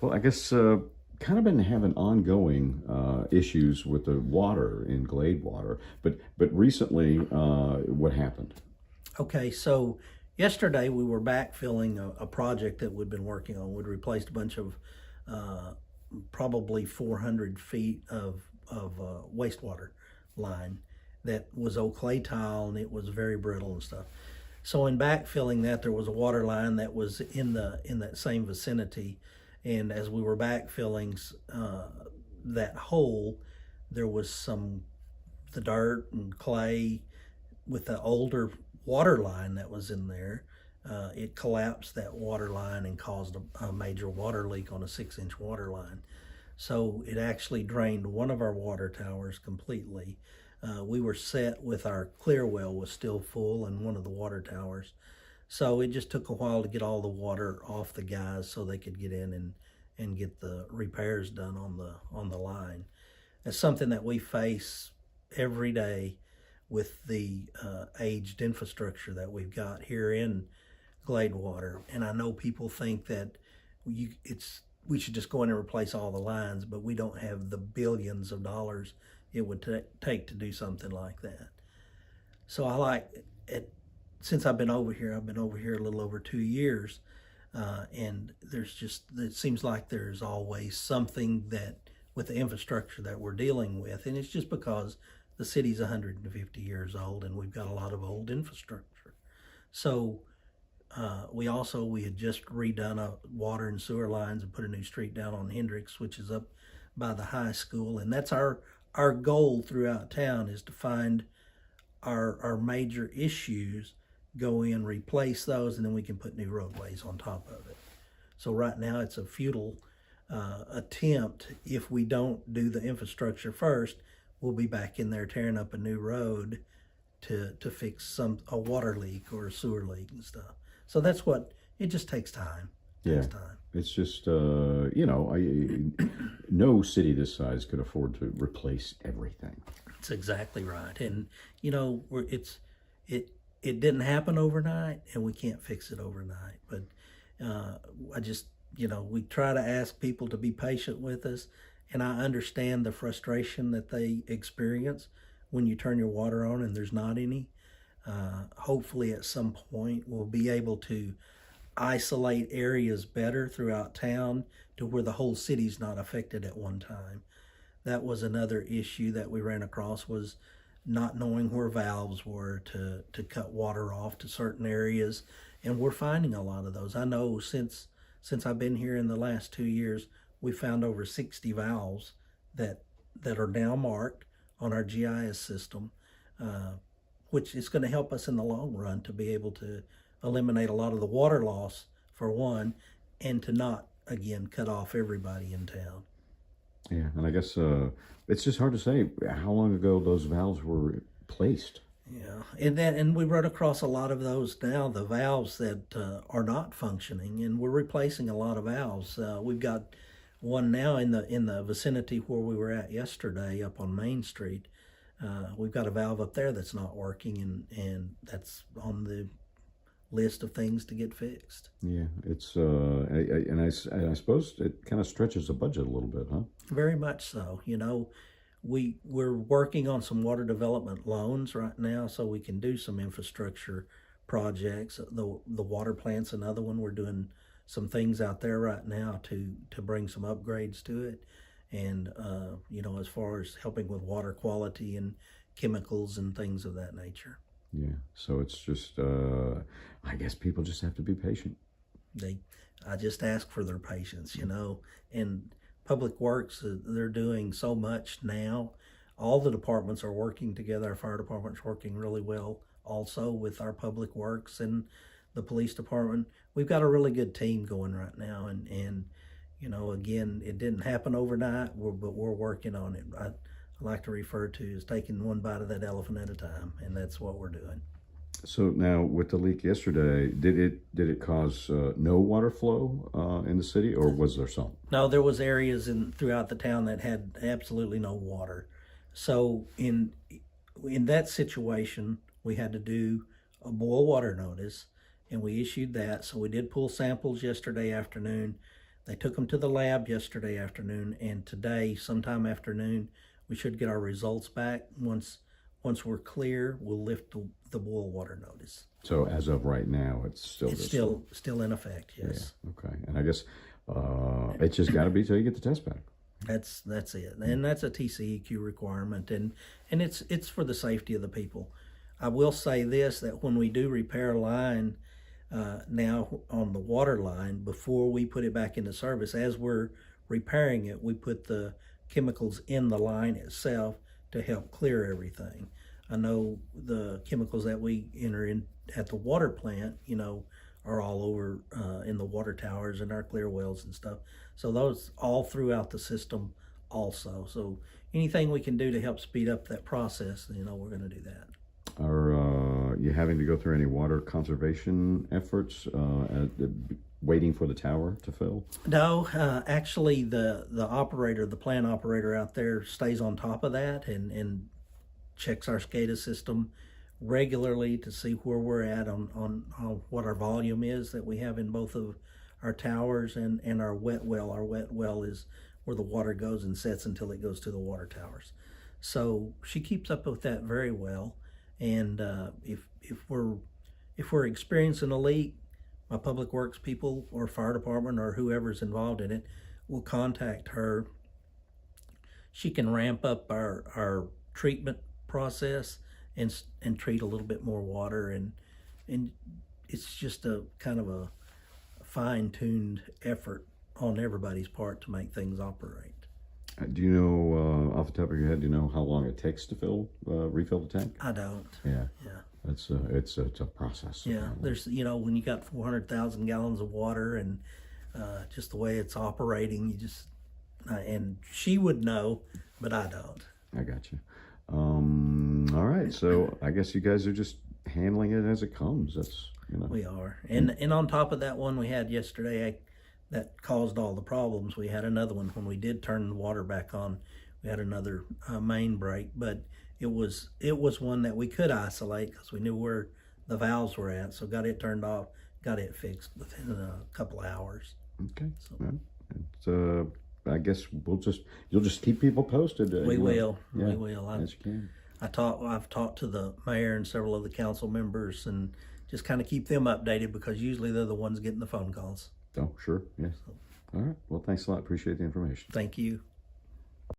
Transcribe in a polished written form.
Well, I guess kind of been having ongoing issues with the water in Gladewater, but recently, what happened? Okay, so yesterday we were backfilling a project that we'd been working on. We'd replaced a bunch of uh, probably 400 feet of wastewater line that was old clay tile and it was very brittle and stuff. So in backfilling that, there was a water line that was in that same vicinity, and as we were backfilling that hole, there was some the dirt and clay with the older water line that was in there. It collapsed that water line and caused a major water leak on a 6-inch water line. So it actually drained one of our water towers completely. We were set with our clear well was still full in one of the water towers. So it just took a while to get all the water off the guys so they could get in and get the repairs done on the line. It's something that we face every day with the aged infrastructure that we've got here in Gladewater. And I know people think that we should just go in and replace all the lines, but we don't have the billions of dollars it would take to do something like that. So I like it. Since I've been over here, I've been over here a little over 2 years, and it seems like there's always something that with the infrastructure that we're dealing with, and it's just because the city's 150 years old and we've got a lot of old infrastructure. So we had just redone a water and sewer lines and put a new street down on Hendricks, which is up by the high school, and that's our goal throughout town is to find our major issues, go in, replace those, and then we can put new roadways on top of it. So right now it's a futile attempt. If we don't do the infrastructure first, we'll be back in there tearing up a new road to fix a water leak or a sewer leak and stuff. So that's what it just takes time. Yeah, Takes time. it's just no city this size could afford to replace everything. That's exactly right. And it it didn't happen overnight, and we can't fix it overnight. But I just we try to ask people to be patient with us, and I understand the frustration that they experience when you turn your water on and there's not any. Hopefully, at some point, we'll be able to isolate areas better throughout town to where the whole city's not affected at one time. That was another issue that we ran across, was not knowing where valves were to cut water off to certain areas, and we're finding a lot of those. I know since I've been here in the last 2 years, we found over 60 valves that are now marked on our GIS system, uh, which is going to help us in the long run to be able to eliminate a lot of the water loss for one, and to not again cut off everybody in town. Yeah, and I guess it's just hard to say how long ago those valves were placed. Yeah, and we run across a lot of those now. The valves that are not functioning, and we're replacing a lot of valves. We've got one now in the vicinity where we were at yesterday, up on Main Street. We've got a valve up there that's not working, and that's on the list of things to get fixed. Yeah, it's and I suppose it kind of stretches the budget a little bit, huh? Very much so. We're working on some water development loans right now, so we can do some infrastructure projects. The water plant's another one. We're doing some things out there right now to bring some upgrades to it, and as far as helping with water quality and chemicals and things of that nature. Yeah, so it's just I guess people just have to be patient. They, I just ask for their patience. And Public Works, they're doing so much now. All the departments are working together. Our fire department's working really well also with our Public Works and the police department. We've got a really good team going right now, and again, it didn't happen overnight, but we're working on it. I like to refer to as taking one bite of that elephant at a time, and that's what we're doing. So now with the leak yesterday, did it cause no water flow in the city, or was there some? No, there was areas throughout the town that had absolutely no water. So in that situation, we had to do a boil water notice, and we issued that. So we did pull samples yesterday afternoon. They took them to the lab yesterday afternoon, and today, sometime afternoon, we should get our results back. Once we're clear, we'll lift the boil water notice. So as of right now, it's still It's just still in effect. Yes. yeah. Okay, and I guess it's just got to be till you get the test back. That's it, and that's a TCEQ requirement, and it's for the safety of the people. I will say this, that when we do repair a line now on the water line, before we put it back into service, as we're repairing it, we put the chemicals in the line itself to help clear everything. I know the chemicals that we enter in at the water plant, are all over in the water towers and our clear wells and stuff. So those all throughout the system also. So anything we can do to help speed up that process, we're going to do that. Are you having to go through any water conservation efforts waiting for the tower to fill? No, actually the plant operator out there stays on top of that and checks our SCADA system regularly to see where we're at on what our volume is that we have in both of our towers and our wet well. Our wet well is where the water goes and sets until it goes to the water towers. So she keeps up with that very well. And if we're experiencing a leak, my public works people or fire department or whoever's involved in it will contact her. She can ramp up our treatment process and treat a little bit more water, and it's just a kind of a fine-tuned effort on everybody's part to make things operate. Do you know, off the top of your head, do you know how long it takes to refill the tank? I don't. Yeah. Yeah. It's a process. Yeah. Apparently. There's, when you got 400,000 gallons of water and just the way it's operating, and she would know, but I don't. I got you. All right. So I guess you guys are just handling it as it comes. That's, We are. And on top of that one we had yesterday, that caused all the problems. We had another one when we did turn the water back on. We had another main break, but it was one that we could isolate because we knew where the valves were at. So got it turned off, got it fixed within a couple of hours. Okay. So. Well, I guess you'll just keep people posted. We will. Yeah, we will. As you can. I've talked to the mayor and several of the council members and just kind of keep them updated because usually they're the ones getting the phone calls. Oh, sure. Yes. All right. Well, thanks a lot. Appreciate the information. Thank you.